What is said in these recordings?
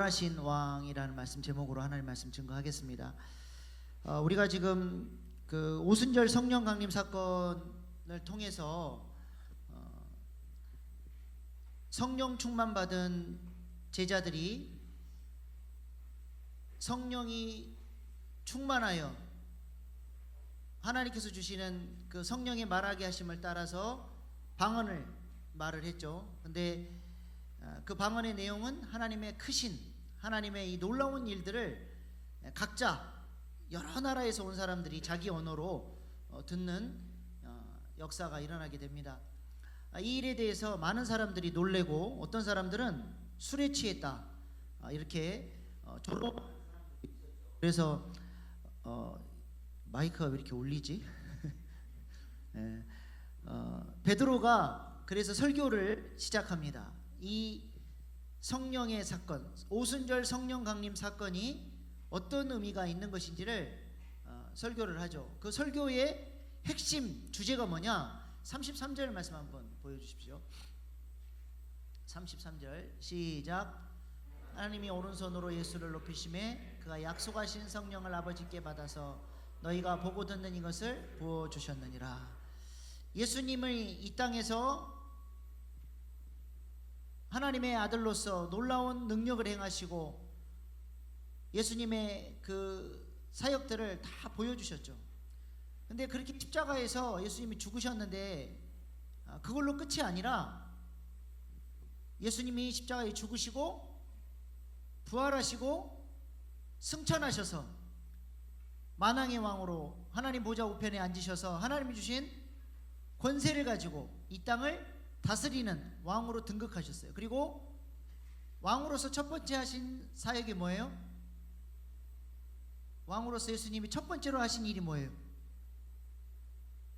하신 왕이라는 말씀 제목으로 하나님 말씀 증거하겠습니다. 우리가 지금 그 오순절 성령 강림 사건을 통해서 성령 충만 받은 제자들이 성령이 충만하여 하나님께서 주시는 그 성령의 말하게 하심을 따라서 방언을 말을 했죠. 근데 그 방언의 내용은 하나님의 크신 하나님의 이 놀라운 일들을 각자 여러 나라에서 온 사람들이 자기 언어로 듣는 역사가 일어나게 됩니다. 이 일에 대해서 많은 사람들이 놀래고 어떤 사람들은 술에 취했다 이렇게 졸로. 그래서 마이크가 왜 이렇게 울리지? 베드로가 그래서 설교를 시작합니다. 이 성령의 사건, 오순절 성령 강림 사건이 어떤 의미가 있는 것인지를 설교를 하죠. 그 설교의 핵심 주제가 뭐냐? 33절 말씀 한번 보여주십시오. 33절 시작. 하나님이 오른손으로 예수를 높이심에 그가 약속하신 성령을 아버지께 받아서 너희가 보고 듣는 이것을 부어주셨느니라. 예수님의 이 땅에서 하나님의 아들로서 놀라운 능력을 행하시고 예수님의 그 사역들을 다 보여주셨죠. 근데 그렇게 십자가에서 예수님이 죽으셨는데 그걸로 끝이 아니라 예수님이 십자가에 죽으시고 부활하시고 승천하셔서 만왕의 왕으로 하나님 보좌 우편에 앉으셔서 하나님이 주신 권세를 가지고 이 땅을 다스리는 왕으로 등극하셨어요. 그리고 왕으로서 첫 번째 하신 사역이 뭐예요? 왕으로서 예수님이 첫 번째로 하신 일이 뭐예요?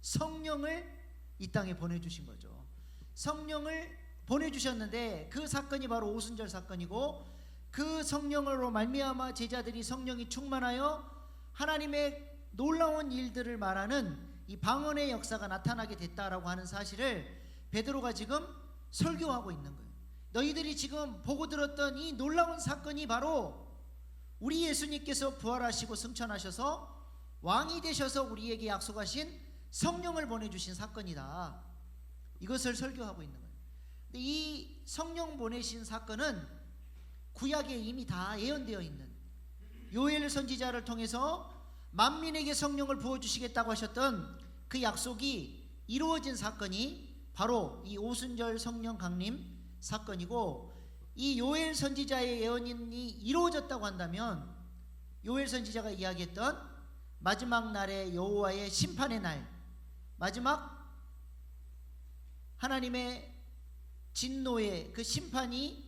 성령을 이 땅에 보내주신 거죠. 성령을 보내주셨는데 그 사건이 바로 오순절 사건이고, 그 성령으로 말미암아 제자들이 성령이 충만하여 하나님의 놀라운 일들을 말하는 이 방언의 역사가 나타나게 됐다라고 하는 사실을 베드로가 지금 설교하고 있는 거예요. 너희들이 지금 보고 들었던 이 놀라운 사건이 바로 우리 예수님께서 부활하시고 승천하셔서 왕이 되셔서 우리에게 약속하신 성령을 보내주신 사건이다. 이것을 설교하고 있는 거예요. 근데 이 성령 보내신 사건은 구약에 이미 다 예언되어 있는, 요엘 선지자를 통해서 만민에게 성령을 부어주시겠다고 하셨던 그 약속이 이루어진 사건이 바로 이 오순절 성령 강림 사건이고, 이 요엘 선지자의 예언이 이루어졌다고 한다면 요엘 선지자가 이야기했던 마지막 날의 여호와의 심판의 날, 마지막 하나님의 진노의 그 심판이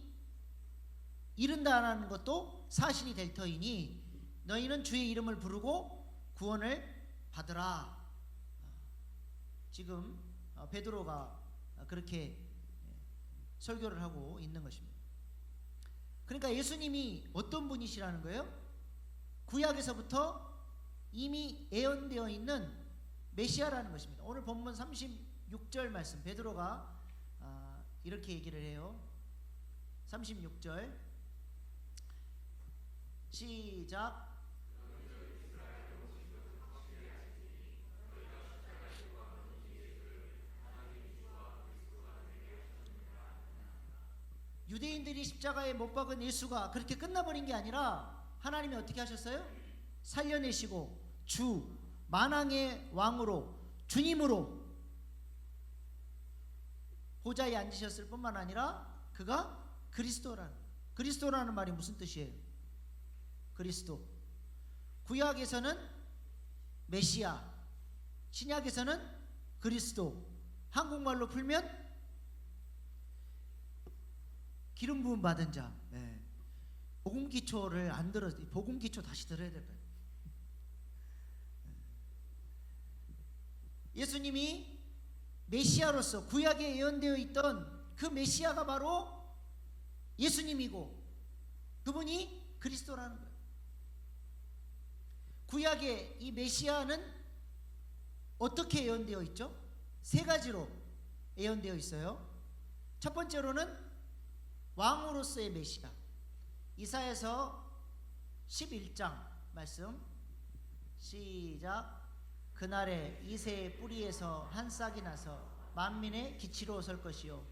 이른다라는 것도 사실이 될 터이니 너희는 주의 이름을 부르고 구원을 받으라. 지금 베드로가 그렇게 설교를 하고 있는 것입니다. 그러니까 예수님이 어떤 분이시라는 거예요? 구약에서부터 이미 예언되어 있는 메시아라는 것입니다. 오늘 본문 36절 말씀, 베드로가 이렇게 얘기를 해요. 36절 시작. 유대인들이 십자가에 못 박은 예수가 그렇게 끝나버린 게 아니라 하나님이 어떻게 하셨어요? 살려내시고 주 만왕의 왕으로 주님으로 보좌에 앉으셨을 뿐만 아니라 그가 그리스도라는 말이 무슨 뜻이에요? 그리스도. 구약에서는 메시아, 신약에서는 그리스도. 한국말로 풀면 기름 부음 받은 자. 복음 기초를 안 들었, 복음 기초 다시 들어야 될 거예요. 예수님이 메시아로서 구약에 예언되어 있던 그 메시아가 바로 예수님이고 그분이 그리스도라는 거예요. 구약의 이 메시아는 어떻게 예언되어 있죠? 세 가지로 예언되어 있어요. 첫 번째로는 왕으로서의 메시아, 이사야서 11장 말씀 시작. 그날에 이새의 뿌리에서 한 싹이 나서 만민의 기치로 설 것이요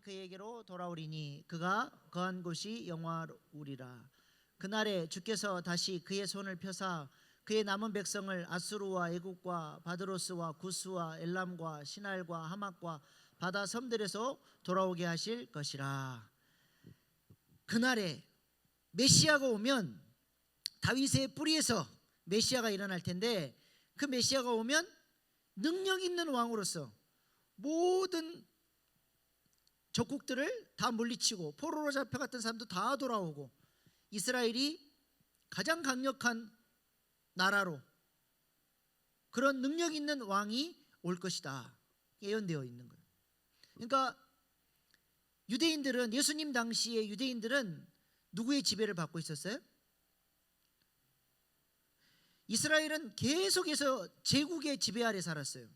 그에게로 돌아오리니 그가 거한 곳이 영화로우리라. 그날에 주께서 다시 그의 손을 펴사 그의 남은 백성을 아수르와 애국과 바드로스와 구스와 엘람과 시날과 하맛과 바다 섬들에서 돌아오게 하실 것이라. 그날에 메시아가 오면 다윗의 뿌리에서 메시아가 일어날 텐데, 그 메시아가 오면 능력 있는 왕으로서 모든 적국들을 다 물리치고 포로로 잡혀갔던 사람도 다 돌아오고 이스라엘이 가장 강력한 나라로, 그런 능력 있는 왕이 올 것이다 예언되어 있는 거예요. 그러니까 유대인들은, 예수님 당시에 유대인들은 누구의 지배를 받고 있었어요? 이스라엘은 계속해서 제국의 지배 아래 살았어요.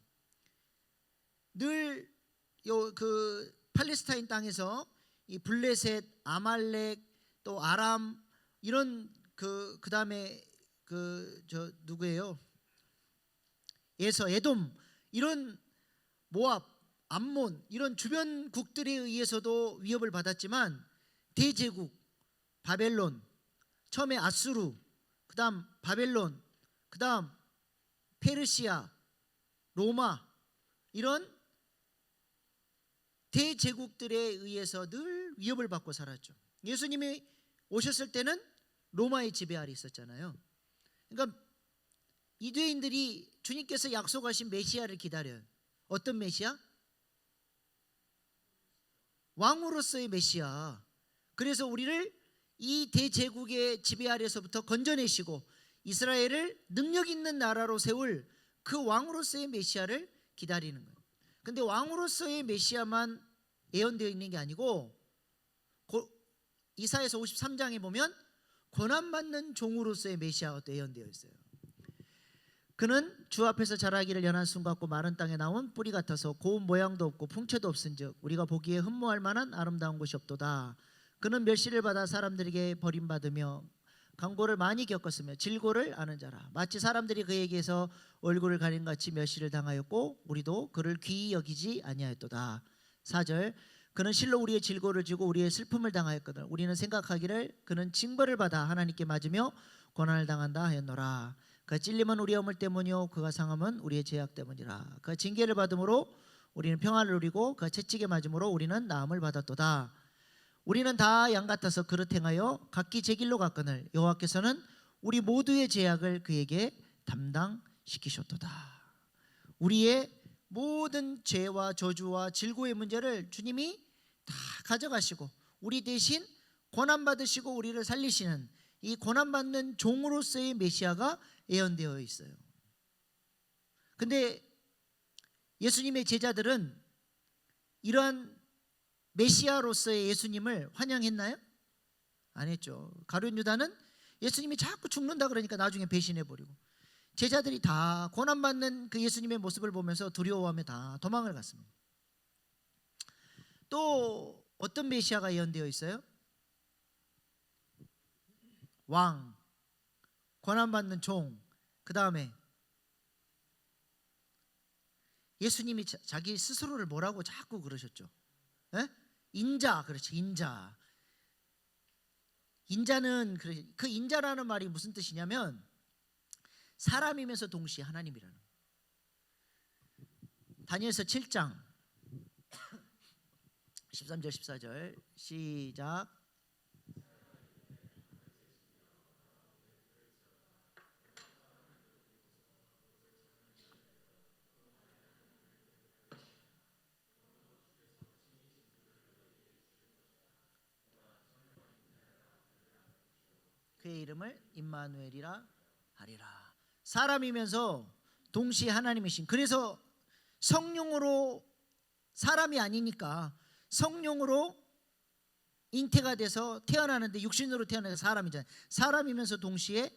늘 그 팔레스타인 땅에서 이 블레셋, 아말렉, 또 아람, 이런 그다음에 누구예요? 에돔, 이런 모압, 암몬, 이런 주변국들에 의해서도 위협을 받았지만 대제국 바벨론, 처음에 아수르, 그다음 바벨론, 그다음 페르시아, 로마, 이런 대제국들에 의해서 늘 위협을 받고 살았죠. 예수님이 오셨을 때는 로마의 지배 아래 있었잖아요. 그러니까 유대인들이 주님께서 약속하신 메시아를 기다려요. 어떤 메시아? 왕으로서의 메시아. 그래서 우리를 이 대제국의 지배 아래서부터 건져내시고 이스라엘을 능력 있는 나라로 세울 그 왕으로서의 메시아를 기다리는 거예요. 근데 왕으로서의 메시아만 예언되어 있는 게 아니고 이사야서 53장에 보면 고난받는 종으로서의 메시아가 또 예언되어 있어요. 그는 주 앞에서 자라기를 연한 순 같고 마른 땅에 나온 뿌리 같아서 고운 모양도 없고 풍채도 없은즉 우리가 보기에 흠모할 만한 아름다운 곳이 없도다. 그는 멸시를 받아 사람들에게 버림받으며 강고를 많이 겪었으며 질고를 아는 자라. 마치 사람들이 그에게서 얼굴을 가린 같이 멸시를 당하였고 우리도 그를 귀히 여기지 아니하였도다. 4절. 그는 실로 우리의 질고를 지고 우리의 슬픔을 당하였거든 우리는 생각하기를 그는 징벌을 받아 하나님께 맞으며 고난을 당한다 하였노라. 그 찔림은 우리의 허물 때문이요 그가 상함은 우리의 죄악 때문이라. 그 징계를 받음으로 우리는 평안을 누리고 그 채찍에 맞음으로 우리는 나음을 받았도다. 우리는 다 양 같아서 그릇 행하여 각기 제 길로 갔거늘 여호와께서는 우리 모두의 죄악을 그에게 담당시키셨도다. 우리의 모든 죄와 저주와 질고의 문제를 주님이 다 가져가시고 우리 대신 고난받으시고 우리를 살리시는 이 고난받는 종으로서의 메시아가 예언되어 있어요. 근데 예수님의 제자들은 이러한 메시아로서의 예수님을 환영했나요? 안 했죠. 가룟 유다는 예수님이 자꾸 죽는다 그러니까 나중에 배신해버리고, 제자들이 다 고난받는 그 예수님의 모습을 보면서 두려워하며 다 도망을 갔습니다. 또 어떤 메시아가 예언되어 있어요? 왕, 고난받는 종, 그 다음에 예수님이 자기 스스로를 뭐라고 자꾸 그러셨죠? 에? 인자, 그렇지, 인자. 인자는 그 인자라는 말이 무슨 뜻이냐면 사람이면서 동시에 하나님이라는. 다니엘서 7장 13절 14절 시작. 그의 이름을 임마누엘이라 하리라. 사람이면서 동시에 하나님이신, 그래서 성령으로, 사람이 아니니까 성령으로 잉태가 돼서 태어나는데 육신으로 태어나서 사람이잖아요. 사람이면서 동시에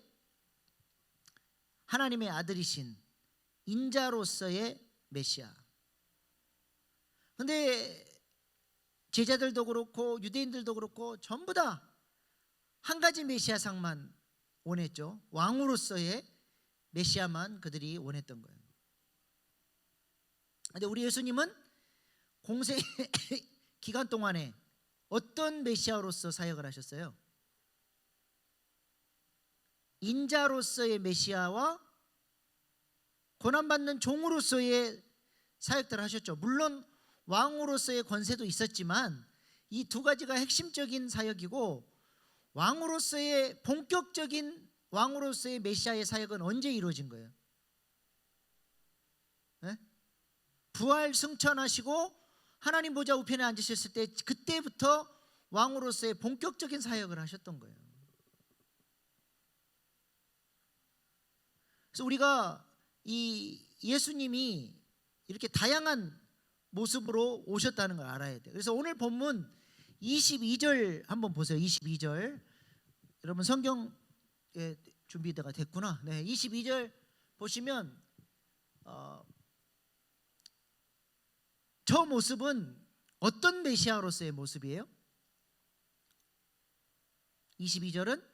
하나님의 아들이신 인자로서의 메시아. 근데 제자들도 그렇고 유대인들도 그렇고 전부 다 한 가지 메시아상만 원했죠. 왕으로서의 메시아만 그들이 원했던 거예요. 그런데 우리 예수님은 공생 기간 동안에 어떤 메시아로서 사역을 하셨어요? 인자로서의 메시아와 고난받는 종으로서의 사역들을 하셨죠. 물론 왕으로서의 권세도 있었지만 이 두 가지가 핵심적인 사역이고, 왕으로서의 본격적인 왕으로서의 메시아의 사역은 언제 이루어진 거예요? 네? 부활 승천하시고 하나님 보좌 우편에 앉으셨을 때, 그때부터 왕으로서의 본격적인 사역을 하셨던 거예요. 그래서 우리가 이 예수님이 이렇게 다양한 모습으로 오셨다는 걸 알아야 돼요. 그래서 오늘 본문 22절 한번 보세요. 22절. 여러분 성경 준비가 됐구나. 네, 22절 보시면 저 모습은 어떤 메시아로서의 모습이에요? 22절은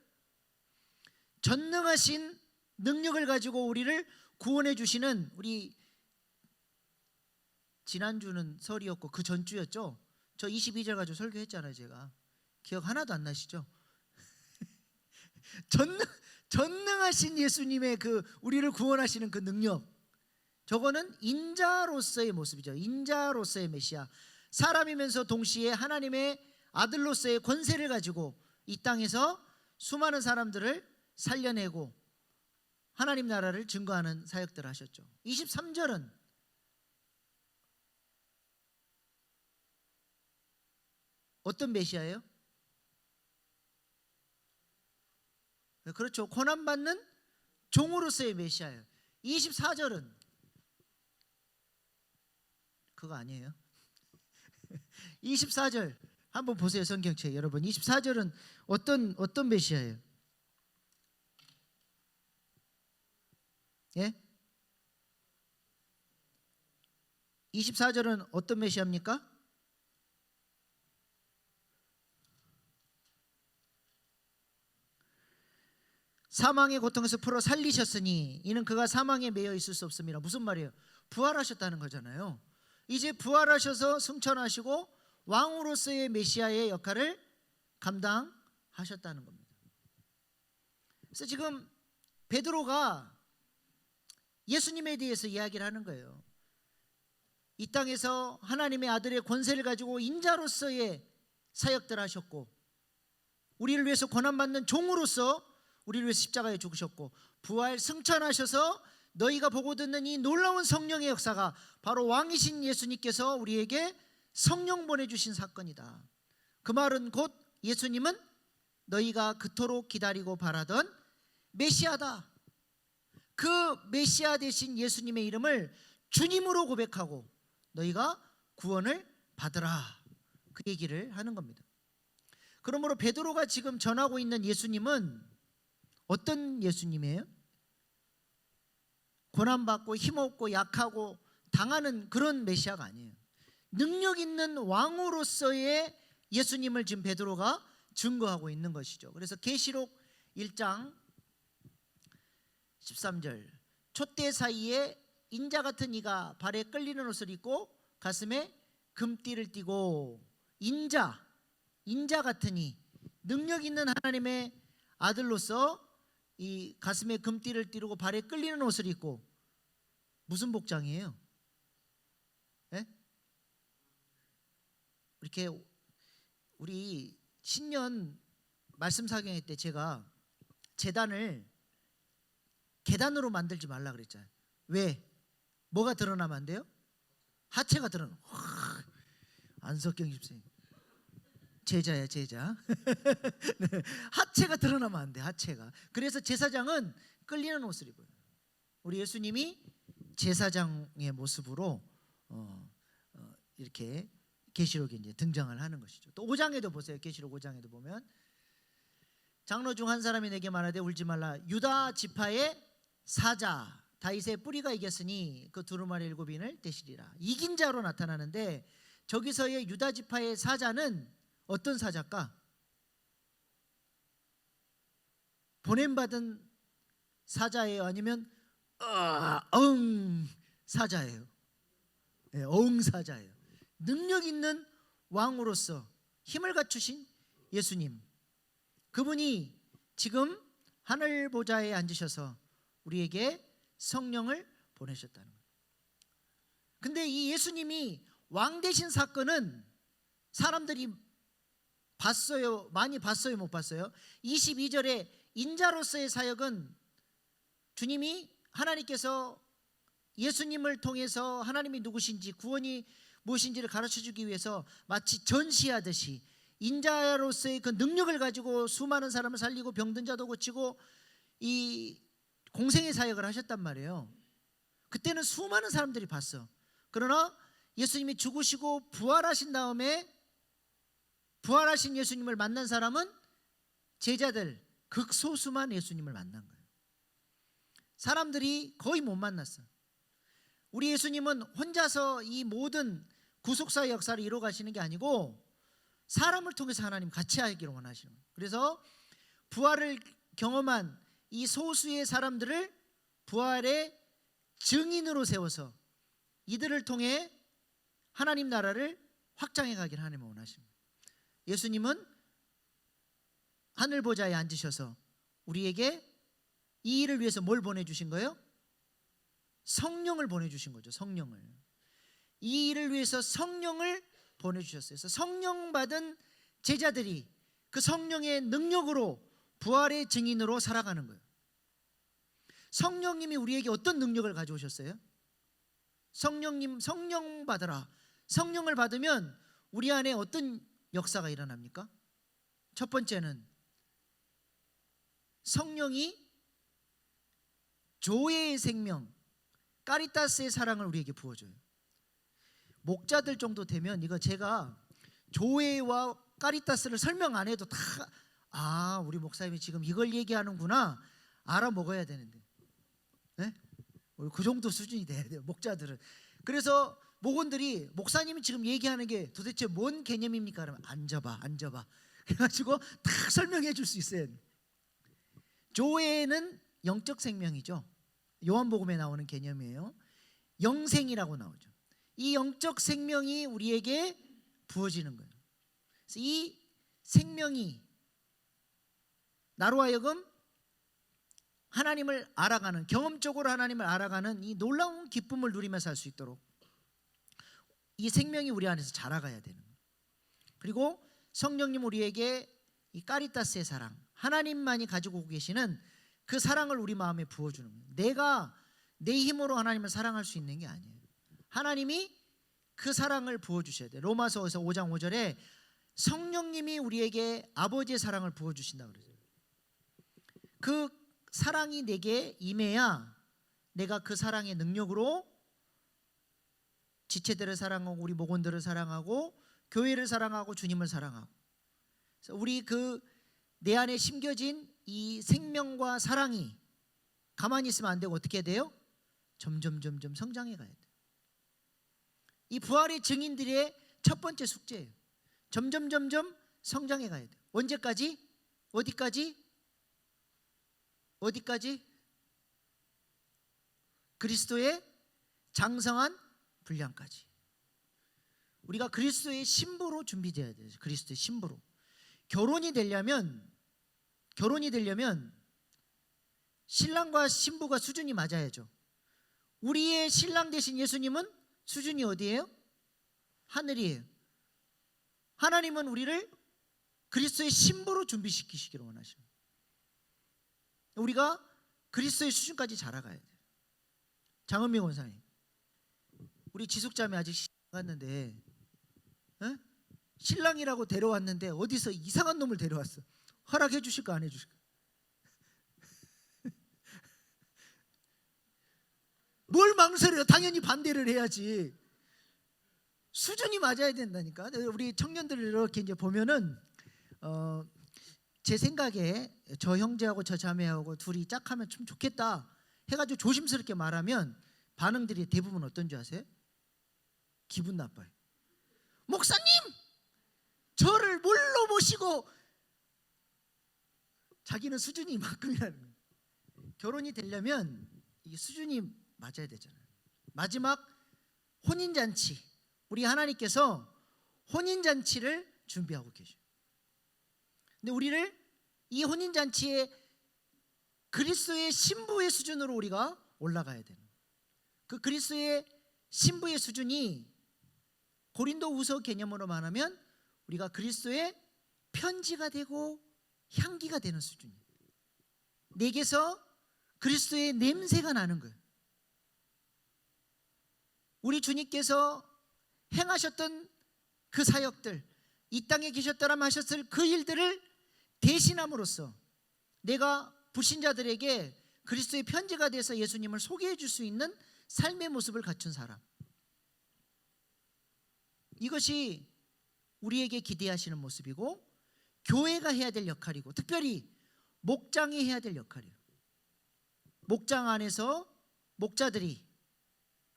전능하신 능력을 가지고 우리를 구원해 주시는, 우리 지난주는 설이었고 그 전주였죠. 저 22절 가지고 설교했잖아요. 제가 기억 하나도 안 나시죠? 전능하신 예수님의 그 우리를 구원하시는 그 능력, 저거는 인자로서의 모습이죠. 인자로서의 메시아, 사람이면서 동시에 하나님의 아들로서의 권세를 가지고 이 땅에서 수많은 사람들을 살려내고 하나님 나라를 증거하는 사역들을 하셨죠. 23절은 어떤 메시아예요? 그렇죠. 고난받는 종으로서의 메시아예요. 24절은 그거 아니에요. 24절 한번 보세요. 성경책 여러분, 24절은 어떤 메시아예요? 예? 24절은 어떤 메시아입니까? 사망의 고통에서 풀어 살리셨으니 이는 그가 사망에 매여 있을 수 없습니다. 무슨 말이에요? 부활하셨다는 거잖아요. 이제 부활하셔서 승천하시고 왕으로서의 메시아의 역할을 감당하셨다는 겁니다. 그래서 지금 베드로가 예수님에 대해서 이야기를 하는 거예요. 이 땅에서 하나님의 아들의 권세를 가지고 인자로서의 사역들을 하셨고, 우리를 위해서 고난받는 종으로서 우리를 위해서 십자가에 죽으셨고, 부활 승천하셔서 너희가 보고 듣는 이 놀라운 성령의 역사가 바로 왕이신 예수님께서 우리에게 성령 보내주신 사건이다. 그 말은 곧 예수님은 너희가 그토록 기다리고 바라던 메시아다. 그 메시아 되신 예수님의 이름을 주님으로 고백하고 너희가 구원을 받으라, 그 얘기를 하는 겁니다. 그러므로 베드로가 지금 전하고 있는 예수님은 어떤 예수님이에요? 고난받고 힘없고 약하고 당하는 그런 메시아가 아니에요. 능력 있는 왕으로서의 예수님을 지금 베드로가 증거하고 있는 것이죠. 그래서 계시록 1장 13절, 촛대 사이에 인자 같은 이가 발에 끌리는 옷을 입고 가슴에 금띠를 띠고, 인자 같은 이, 능력 있는 하나님의 아들로서 이 가슴에 금띠를 띠르고 발에 끌리는 옷을 입고, 무슨 복장이에요? 네? 이렇게 우리 신년 말씀 사경회 때 제가 제단을 계단으로 만들지 말라 그랬잖아요. 왜? 뭐가 드러나면 안 돼요? 하체가 드러나. 안석경 집사님 제자야, 제자. 네, 하체가 드러나면 안 돼. 하체가. 그래서 제사장은 끌리는 옷을 입어요. 우리 예수님이 제사장의 모습으로 이렇게 계시록에 이제 등장을 하는 것이죠. 또 5장에도 보세요. 계시록 5장에도 보면 장로 중 한 사람이 내게 말하되 울지 말라. 유다 지파의 사자 다윗의 뿌리가 이겼으니 그 두루마리 7인을 대시리라. 이긴 자로 나타나는데 저기서의 유다 지파의 사자는 어떤 사자일까? 보냄받은 사자예요? 아니면 사자예요? 네, 사자예요. 능력 있는 왕으로서 힘을 갖추신 예수님, 그분이 지금 하늘 보좌에 앉으셔서 우리에게 성령을 보내셨다는 거예요. 근데 이 예수님이 왕 되신 사건은 사람들이 봤어요? 많이 봤어요? 못 봤어요? 22절에 인자로서의 사역은 주님이 하나님께서 예수님을 통해서 하나님이 누구신지 구원이 무엇인지를 가르쳐주기 위해서 마치 전시하듯이 인자로서의 그 능력을 가지고 수많은 사람을 살리고 병든 자도 고치고 이 공생의 사역을 하셨단 말이에요. 그때는 수많은 사람들이 봤어. 그러나 예수님이 죽으시고 부활하신 다음에 부활하신 예수님을 만난 사람은 제자들 극소수만 예수님을 만난 거예요. 사람들이 거의 못 만났어요. 우리 예수님은 혼자서 이 모든 구속사의 역사를 이루어 가시는 게 아니고 사람을 통해서 하나님 같이 하기를 원하시는 거예요. 그래서 부활을 경험한 이 소수의 사람들을 부활의 증인으로 세워서 이들을 통해 하나님 나라를 확장해 가기를 하나님은 원하십니다. 예수님은 하늘 보좌에 앉으셔서 우리에게 이 일을 위해서 뭘 보내주신 거예요? 성령을 보내주신 거죠. 성령을. 이 일을 위해서 성령을 보내주셨어요. 그래서 성령 받은 제자들이 그 성령의 능력으로 부활의 증인으로 살아가는 거예요. 성령님이 우리에게 어떤 능력을 가져오셨어요? 성령님, 성령 받으라. 성령을 받으면 우리 안에 어떤 역사가 일어납니까? 첫 번째는 성령이 조회의 생명, 까리타스의 사랑을 우리에게 부어줘요. 목자들 정도 되면 이거 제가 조회와 까리타스를 설명 안 해도 다 우리 목사님이 지금 이걸 얘기하는구나 알아 먹어야 되는데, 네? 그 정도 수준이 돼야 돼요, 목자들은. 그래서 목원들이 목사님이 지금 얘기하는 게 도대체 뭔 개념입니까? 그러면 앉아봐 그래가지고 다 설명해 줄 수 있어요. 조회는 영적 생명이죠. 요한복음에 나오는 개념이에요. 영생이라고 나오죠. 이 영적 생명이 우리에게 부어지는 거예요. 그래서 이 생명이 나로 하여금 하나님을 알아가는, 경험적으로 하나님을 알아가는 이 놀라운 기쁨을 누리면서 살 수 있도록 이 생명이 우리 안에서 자라가야 되는 거예요. 그리고 성령님 우리에게 이 까리타스의 사랑, 하나님만이 가지고 계시는 그 사랑을 우리 마음에 부어주는 거예요. 내가 내 힘으로 하나님을 사랑할 수 있는 게 아니에요. 하나님이 그 사랑을 부어주셔야 돼요. 로마서에서 5장 5절에 성령님이 우리에게 아버지의 사랑을 부어주신다고 그러죠. 그 사랑이 내게 임해야 내가 그 사랑의 능력으로 지체들을 사랑하고 우리 목원들을 사랑하고 교회를 사랑하고 주님을 사랑하고, 그래서 우리 그 내 안에 심겨진 이 생명과 사랑이 가만히 있으면 안 되고 어떻게 돼요? 점점 성장해 가야 돼요. 이 부활의 증인들의 첫 번째 숙제예요. 점점 성장해 가야 돼요. 언제까지? 어디까지? 그리스도의 장성한 분량까지. 우리가 그리스도의 신부로 준비되어야 돼요. 그리스도의 신부로. 결혼이 되려면 신랑과 신부가 수준이 맞아야죠. 우리의 신랑 되신 예수님은 수준이 어디예요? 하늘이에요. 하나님은 우리를 그리스도의 신부로 준비시키시기를 원하십니다. 우리가 그리스도의 수준까지 자라가야 돼요. 장은미 권사님, 우리 지숙자매 아직 시집 갔는데 신랑이라고 데려왔는데 어디서 이상한 놈을 데려왔어. 허락해 주실까 안 해주실까? 뭘 망설여요? 당연히 반대를 해야지. 수준이 맞아야 된다니까. 우리 청년들을 이렇게 이제 보면은 제 생각에 저 형제하고 저 자매하고 둘이 짝하면 좀 좋겠다 해가지고 조심스럽게 말하면 반응들이 대부분 어떤 줄 아세요? 기분 나빠요. 목사님, 저를 뭘로 모시고 자기는 수준이 이만큼이라는 거예요. 결혼이 되려면 이 수준이 맞아야 되잖아요. 마지막 혼인잔치, 우리 하나님께서 혼인잔치를 준비하고 계셔요. 근데 우리를 이 혼인잔치에 그리스도의 신부의 수준으로 우리가 올라가야 되는 거예요. 그 그리스도의 신부의 수준이 고린도후서 개념으로 말하면 우리가 그리스도의 편지가 되고 향기가 되는 수준이에요. 내게서 그리스도의 냄새가 나는 거예요. 우리 주님께서 행하셨던 그 사역들, 이 땅에 계셨더라면 하셨을 그 일들을 대신함으로써 내가 불신자들에게 그리스도의 편지가 돼서 예수님을 소개해 줄 수 있는 삶의 모습을 갖춘 사람, 이것이 우리에게 기대하시는 모습이고 교회가 해야 될 역할이고 특별히 목장이 해야 될 역할이에요. 목장 안에서 목자들이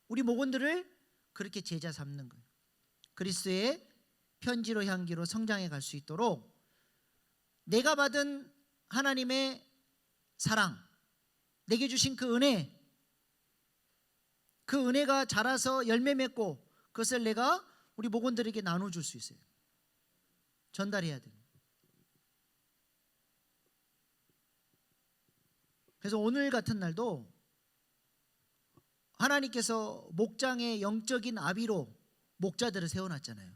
우리 목원들을 그렇게 제자 삼는 거예요. 그리스도의 편지로 향기로 성장해 갈 수 있도록 내가 받은 하나님의 사랑, 내게 주신 그 은혜, 그 은혜가 자라서 열매 맺고 그것을 내가 우리 목원들에게 나눠줄 수 있어요. 전달해야 돼요. 그래서 오늘 같은 날도 하나님께서 목장의 영적인 아비로 목자들을 세워놨잖아요.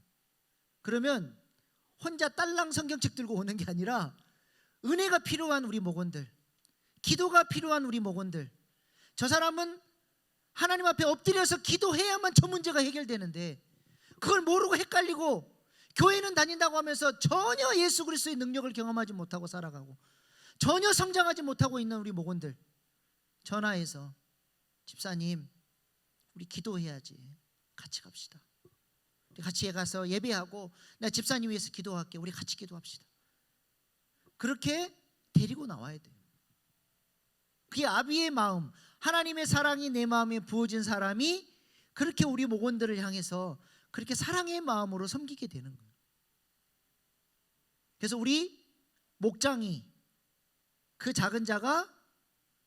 그러면 혼자 딸랑 성경책 들고 오는 게 아니라 은혜가 필요한 우리 목원들, 기도가 필요한 우리 목원들, 저 사람은 하나님 앞에 엎드려서 기도해야만 저 문제가 해결되는데 그걸 모르고 헷갈리고 교회는 다닌다고 하면서 전혀 예수 그리스도의 능력을 경험하지 못하고 살아가고 전혀 성장하지 못하고 있는 우리 목원들, 전화해서 집사님 우리 기도해야지, 같이 갑시다. 우리 같이 가서 예배하고 나 집사님 위해서 기도할게, 우리 같이 기도합시다. 그렇게 데리고 나와야 돼요. 그게 아비의 마음, 하나님의 사랑이 내 마음에 부어진 사람이 그렇게 우리 목원들을 향해서 그렇게 사랑의 마음으로 섬기게 되는 거예요. 그래서 우리 목장이 그 작은 자가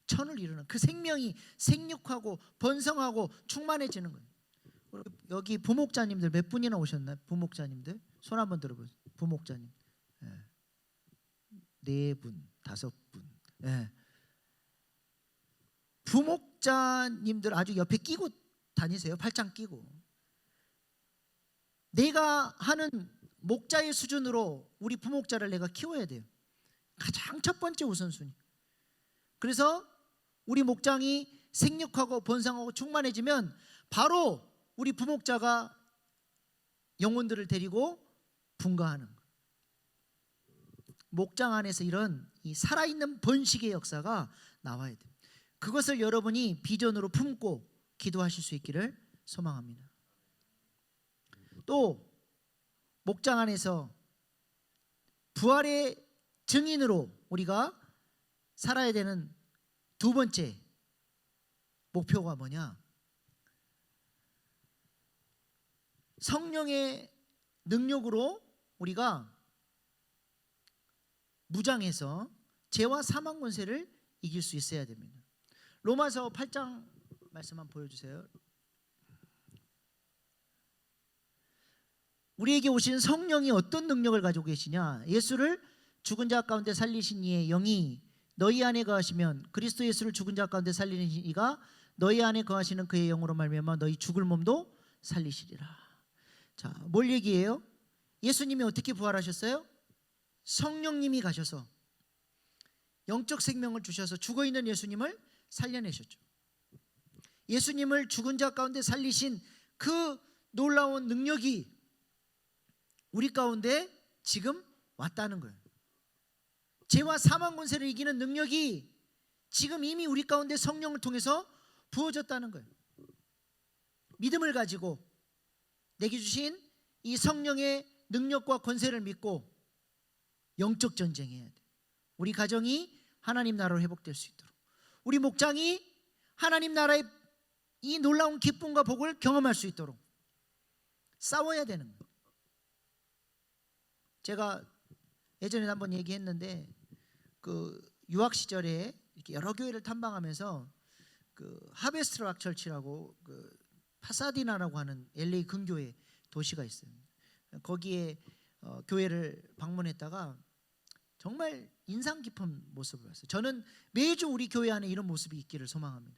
천을 이루는 그 생명이 생육하고 번성하고 충만해지는 거예요. 여기 부목자님들 몇 분이나 오셨나요? 부목자님들 손 한번 들어보세요. 부목자님 4분, 5분. 부목자님들 아주 옆에 끼고 다니세요. 팔짱 끼고. 내가 하는 목자의 수준으로 우리 부목자를 내가 키워야 돼요. 가장 첫 번째 우선순위. 그래서 우리 목장이 생육하고 번성하고 충만해지면 바로 우리 부목자가 영혼들을 데리고 분가하는 거예요. 목장 안에서 이런 이 살아있는 번식의 역사가 나와야 돼요. 그것을 여러분이 비전으로 품고 기도하실 수 있기를 소망합니다. 또 목장 안에서 부활의 증인으로 우리가 살아야 되는 두 번째 목표가 뭐냐? 성령의 능력으로 우리가 무장해서 죄와 사망 권세를 이길 수 있어야 됩니다. 로마서 8장 말씀 한번 보여주세요. 우리에게 오신 성령이 어떤 능력을 가지고 계시냐? 예수를 죽은 자 가운데 살리신 이의 영이 너희 안에 거하시면 그리스도 예수를 죽은 자 가운데 살리는 이가 너희 안에 거하시는 그의 영으로 말미암아 너희 죽을 몸도 살리시리라. 자, 뭘 얘기해요? 예수님이 어떻게 부활하셨어요? 성령님이 가셔서 영적 생명을 주셔서 죽어있는 예수님을 살려내셨죠. 예수님을 죽은 자 가운데 살리신 그 놀라운 능력이 우리 가운데 지금 왔다는 거예요. 죄와 사망 권세를 이기는 능력이 지금 이미 우리 가운데 성령을 통해서 부어졌다는 거예요. 믿음을 가지고 내게 주신 이 성령의 능력과 권세를 믿고 영적 전쟁해야 돼. 우리 가정이 하나님 나라로 회복될 수 있도록, 우리 목장이 하나님 나라의 이 놀라운 기쁨과 복을 경험할 수 있도록 싸워야 되는 거예요. 제가 예전에 한번 얘기했는데 그 유학 시절에 이렇게 여러 교회를 탐방하면서 그 하베스트 락 철치라고 그 파사디나라고 하는 LA 근교의 도시가 있어요. 거기에 교회를 방문했다가 정말 인상 깊은 모습을 봤어요. 저는 매주 우리 교회 안에 이런 모습이 있기를 소망합니다.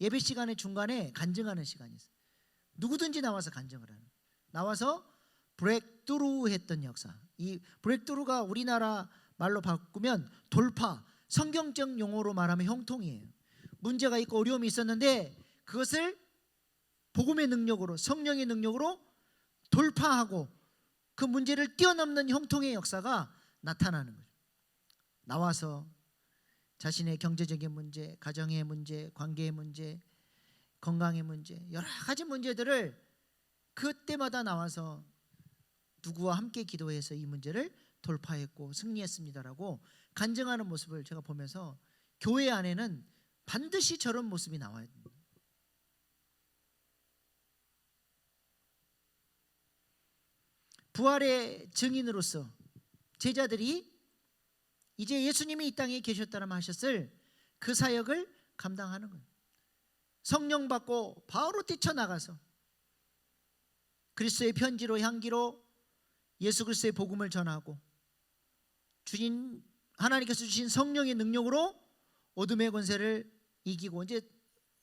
예배 시간의 중간에 간증하는 시간이 있어요. 누구든지 나와서 간증을 하는, 나와서 브레이크트루 했던 역사. 이 브레이크트루가 우리나라 말로 바꾸면 돌파, 성경적 용어로 말하면 형통이에요. 문제가 있고 어려움이 있었는데 그것을 복음의 능력으로, 성령의 능력으로 돌파하고 그 문제를 뛰어넘는 형통의 역사가 나타나는 거죠. 나와서 자신의 경제적인 문제, 가정의 문제, 관계의 문제, 건강의 문제, 여러 가지 문제들을 그때마다 나와서 누구와 함께 기도해서 이 문제를 돌파했고 승리했습니다라고 간증하는 모습을 제가 보면서 교회 안에는 반드시 저런 모습이 나와야 됩니다. 부활의 증인으로서 제자들이 이제 예수님이 이 땅에 계셨다면 하셨을 그 사역을 감당하는 거예요. 성령 받고 바로 뛰쳐나가서 그리스도의 편지로 향기로 예수 그리스도의 복음을 전하고 주신 하나님께서 주신 성령의 능력으로 어둠의 권세를 이기고, 이제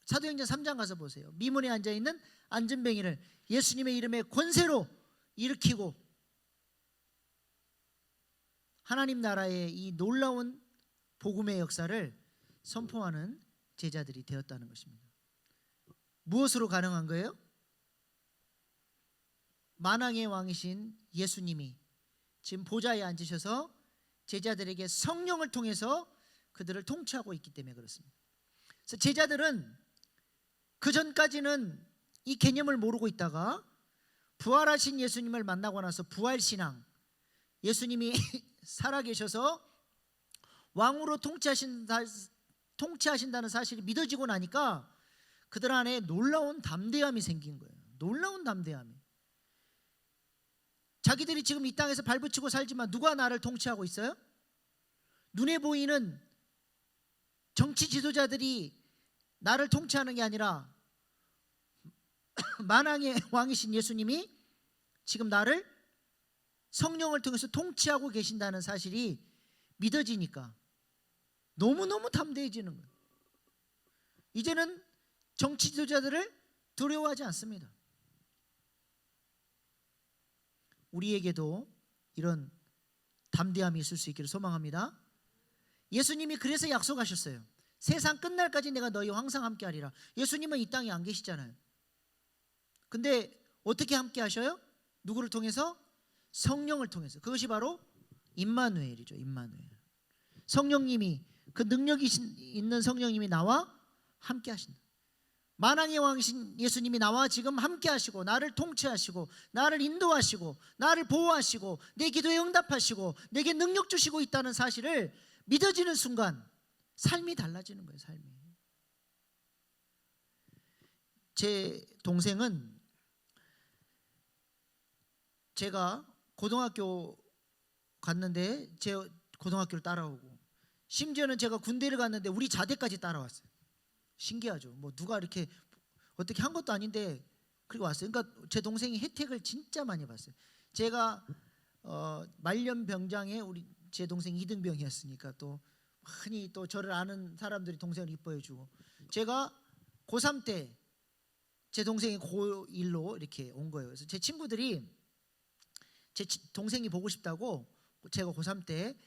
사도행전 3장 가서 보세요. 미문에 앉아있는 안전뱅이를 예수님의 이름의 권세로 일으키고 하나님 나라의 이 놀라운 복음의 역사를 선포하는 제자들이 되었다는 것입니다. 무엇으로 가능한 거예요? 만왕의 왕이신 예수님이 지금 보좌에 앉으셔서 제자들에게 성령을 통해서 그들을 통치하고 있기 때문에 그렇습니다. 그래서 제자들은 그 전까지는 이 개념을 모르고 있다가 부활하신 예수님을 만나고 나서 부활신앙, 예수님이 살아계셔서 왕으로 통치하신다는 사실이 믿어지고 나니까 그들 안에 놀라운 담대함이 생긴 거예요. 놀라운 담대함이. 자기들이 지금 이 땅에서 발붙이고 살지만 누가 나를 통치하고 있어요? 눈에 보이는 정치 지도자들이 나를 통치하는 게 아니라 만왕의 왕이신 예수님이 지금 나를 성령을 통해서 통치하고 계신다는 사실이 믿어지니까 너무너무 담대해지는 거예요. 이제는 정치 지도자들을 두려워하지 않습니다. 우리에게도 이런 담대함이 있을 수 있기를 소망합니다. 예수님이 그래서 약속하셨어요. 세상 끝날까지 내가 너희와 항상 함께 하리라. 예수님은 이 땅에 안 계시잖아요. 근데 어떻게 함께 하셔요? 누구를 통해서? 성령을 통해서. 그것이 바로 임마누엘이죠. 임마누엘. 성령님이, 그 능력이 있는 성령님이 나와 함께 하신다. 만왕의 왕이신 예수님이 나와 지금 함께 하시고 나를 통치하시고 나를 인도하시고 나를 보호하시고 내 기도에 응답하시고 내게 능력 주시고 있다는 사실을 믿어지는 순간 삶이 달라지는 거예요. 삶이. 제 동생은 제가 고등학교 갔는데 제 고등학교를 따라오고, 심지어는 제가 군대를 갔는데 우리 자대까지 따라왔어요. 신기하죠. 뭐 누가 이렇게 어떻게 한 것도 아닌데 그리고 왔어요. 그러니까 제 동생이 혜택을 진짜 많이 봤어요. 제가 말년병장에 우리 제 동생 2등병이었으니까 또 흔히 또 저를 아는 사람들이 동생을 이뻐해 주고, 제가 고3 때 제 동생이 고1로 이렇게 온 거예요. 그래서 제 친구들이 제 동생이 보고 싶다고 제가 고3 때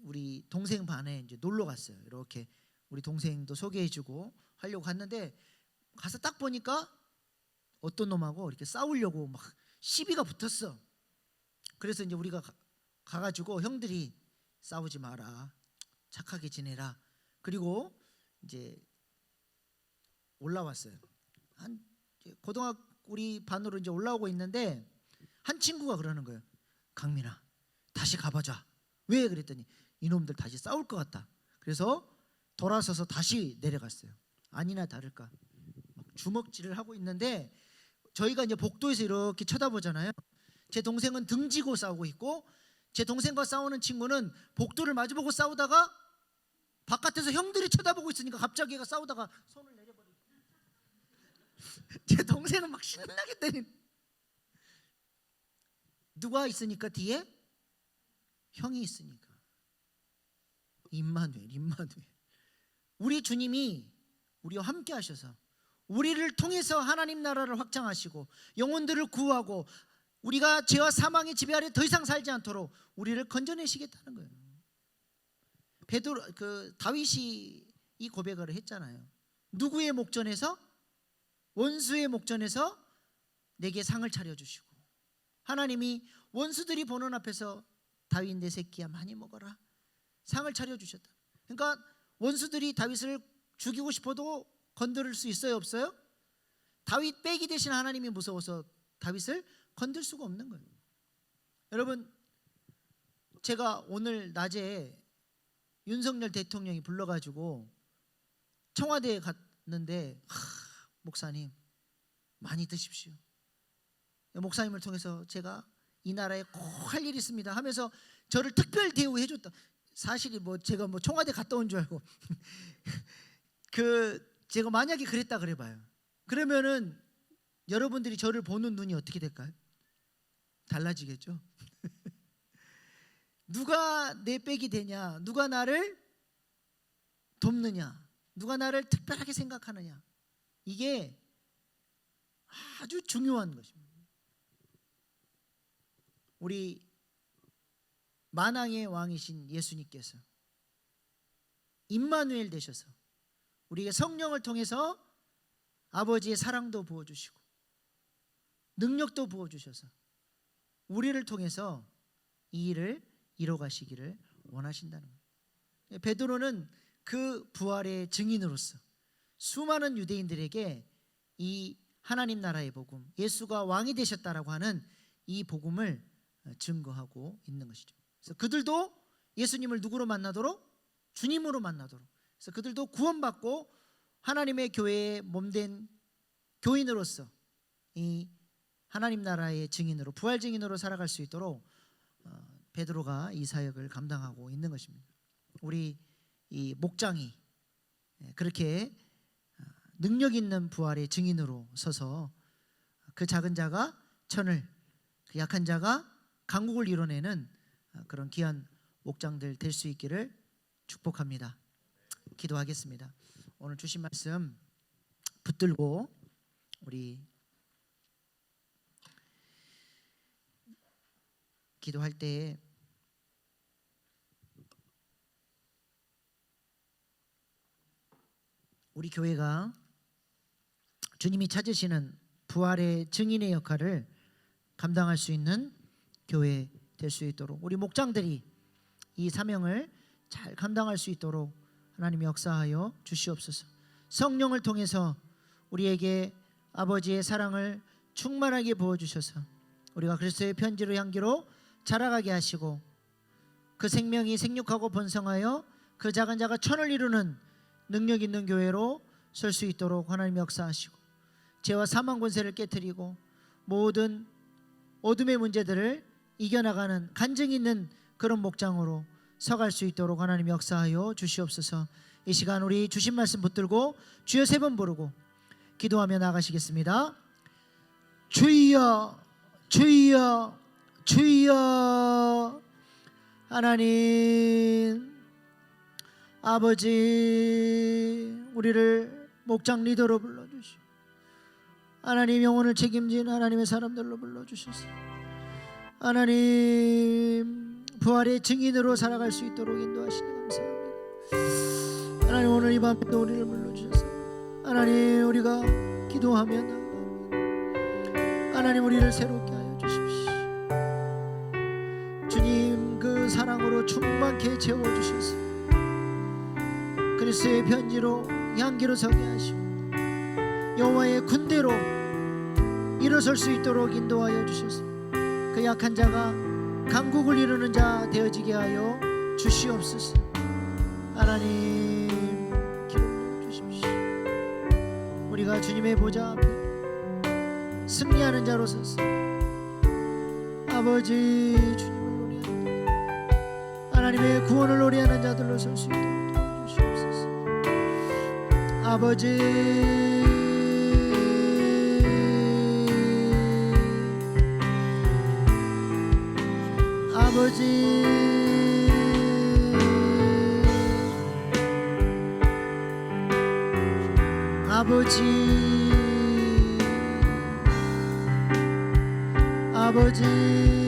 우리 동생 반에 이제 놀러 갔어요. 이렇게 우리 동생도 소개해주고 하려고 갔는데 가서 딱 보니까 어떤 놈하고 이렇게 싸우려고 막 시비가 붙었어. 그래서 이제 우리가 가가지고 형들이 싸우지 마라, 착하게 지내라. 그리고 이제 올라왔어요. 한 고등학교 우리 반으로 이제 올라오고 있는데 한 친구가 그러는 거예요. 강민아, 다시 가보자. 왜? 그랬더니 이놈들 다시 싸울 것 같다. 그래서 돌아서서 다시 내려갔어요. 아니나 다를까 막 주먹질을 하고 있는데 저희가 이제 복도에서 이렇게 쳐다보잖아요. 제 동생은 등지고 싸우고 있고 제 동생과 싸우는 친구는 복도를 마주보고 싸우다가 바깥에서 형들이 쳐다보고 있으니까 갑자기 얘가 싸우다가 손을 내려버리고 제 동생은 막 신나게 때리는. 누가 있으니까 뒤에? 형이 있으니까. 임마누엘. 우리 주님이 우리와 함께 하셔서 우리를 통해서 하나님 나라를 확장하시고 영혼들을 구하고 우리가 죄와 사망의 지배 아래 더 이상 살지 않도록 우리를 건져내시겠다는 거예요. 다윗이 이 고백을 했잖아요. 누구의 목전에서? 원수의 목전에서 내게 상을 차려주시고, 하나님이 원수들이 보는 앞에서 다윗 내 새끼야 많이 먹어라 상을 차려주셨다. 그러니까 원수들이 다윗을 죽이고 싶어도 건드릴 수 있어요, 없어요? 다윗 빼기 대신 하나님이 무서워서 다윗을 건들 수가 없는 거예요. 여러분, 제가 오늘 낮에 윤석열 대통령이 불러가지고 청와대에 갔는데, 목사님 많이 드십시오. 목사님을 통해서 제가 이 나라에 꼭 할 일이 있습니다 하면서 저를 특별 대우해줬다. 사실이 제가 청와대 갔다 온 줄 알고 제가 만약에 그랬다 그래봐요. 그러면은 여러분들이 저를 보는 눈이 어떻게 될까요? 달라지겠죠. 누가 내 백이 되냐, 누가 나를 돕느냐, 누가 나를 특별하게 생각하느냐, 이게 아주 중요한 것입니다. 우리 만왕의 왕이신 예수님께서 임마누엘 되셔서 우리에게 성령을 통해서 아버지의 사랑도 부어주시고 능력도 부어주셔서 우리를 통해서 이 일을 이뤄가시기를 원하신다는 거예요. 베드로는 그 부활의 증인으로서 수많은 유대인들에게 이 하나님 나라의 복음, 예수가 왕이 되셨다라고 하는 이 복음을 증거하고 있는 것이죠. 그래서 그들도 예수님을 누구로 만나도록? 주님으로 만나도록. 그래서 그들도 구원받고 하나님의 교회의 몸된 교인으로서 이 하나님 나라의 증인으로, 부활 증인으로 살아갈 수 있도록 베드로가 이 사역을 감당하고 있는 것입니다. 우리 이 목장이 그렇게 능력 있는 부활의 증인으로 서서 그 작은 자가 천을, 그 약한 자가 강국을 이뤄내는 그런 귀한 목장들 될 수 있기를 축복합니다. 기도하겠습니다. 오늘 주신 말씀 붙들고 우리 기도할 때에 우리 교회가 주님이 찾으시는 부활의 증인의 역할을 감당할 수 있는 교회 될 수 있도록, 우리 목장들이 이 사명을 잘 감당할 수 있도록 하나님이 역사하여 주시옵소서. 성령을 통해서 우리에게 아버지의 사랑을 충만하게 부어주셔서 우리가 그리스도의 편지로 향기로 자라가게 하시고, 그 생명이 생육하고 번성하여 그 작은 자가 천을 이루는 능력 있는 교회로 설 수 있도록 하나님이 역사하시고, 죄와 사망 권세를 깨트리고 모든 어둠의 문제들을 이겨나가는 간증 있는 그런 목장으로 서갈 수 있도록 하나님이 역사하여 주시옵소서. 이 시간 우리 주신 말씀 붙들고 주여 세 번 부르고 기도하며 나가시겠습니다. 주여, 주여, 주여. 하나님 아버지, 우리를 목장 리더로 불러주시고 하나님 영혼을 책임진 하나님의 사람들로 불러주셔서 하나님 부활의 증인으로 살아갈 수 있도록 인도하시니 감사합니다. 하나님 오늘 이 밤에도 우리를 불러주셔서 하나님 우리가 기도하면 하나님 우리를 새롭게 하여 주십시오. 주님 그 사랑으로 충만케 채워주셔서 그리스도의 편지로 향기로 서게 하시고 여호와의 군대로 일어설 수 있도록 인도하여 주셔서 그 약한 자가 강국을 이루는 자 되어지게 하여 주시옵소서. 하나님 기름 주십시오. 우리가 주님의 보좌 앞에 승리하는 자로 서서 아버지 주님을 노래합니다. 하나님의 구원을 노래하는 자들로 설 수 있도록 도와주시옵소서. 아버지, 아버지, 아버지, 아버지.